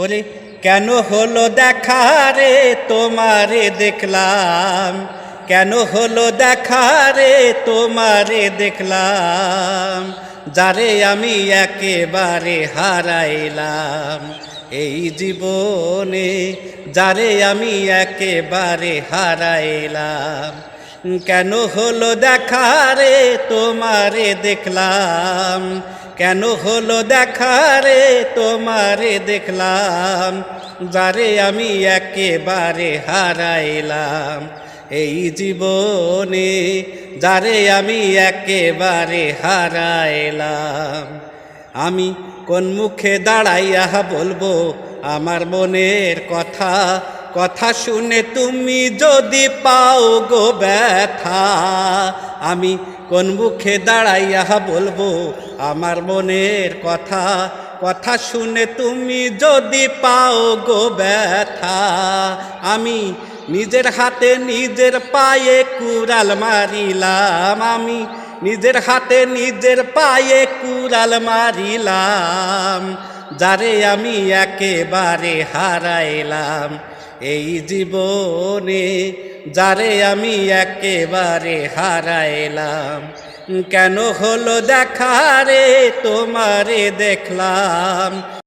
ওরে কেন হলো দেখা রে তোমারে দেখলাম, কেন হলো দেখা রে তোমারে দেখলাম, যারে আমি একেবারে হারাইলাম এই জীবনে, যারে আমি একেবারে হারাইলাম। কেন হলো দেখা রে তোমারে দেখলাম, কেন হলো দেখা রে তোমারে দেখলাম, যারে আমি একেবারে হারাইলাম এই জীবনে, যারে আমি একেবারে হারাইলাম। আমি কোন মুখে দাঁড়াইয়া বলবো আমার মনের কথা, কথা শুনে তুমি যদি পাও গো ব্যথা। আমি কোন মুখে দাঁড়াইয়া বলবো আমার মনের কথা, কথা শুনে তুমি যদি পাও গো ব্যথা। আমি নিজের হাতে নিজের পায়ে কুড়াল মারিলাম, আমি নিজের হাতে নিজের পায়ে কুড়াল মারিলাম, যারে আমি একেবারে হারাইলাম এই জীবনে, যারে আমি একেবারে হারাইলাম। কেন হলো দেখা রে তোমারে দেখলাম।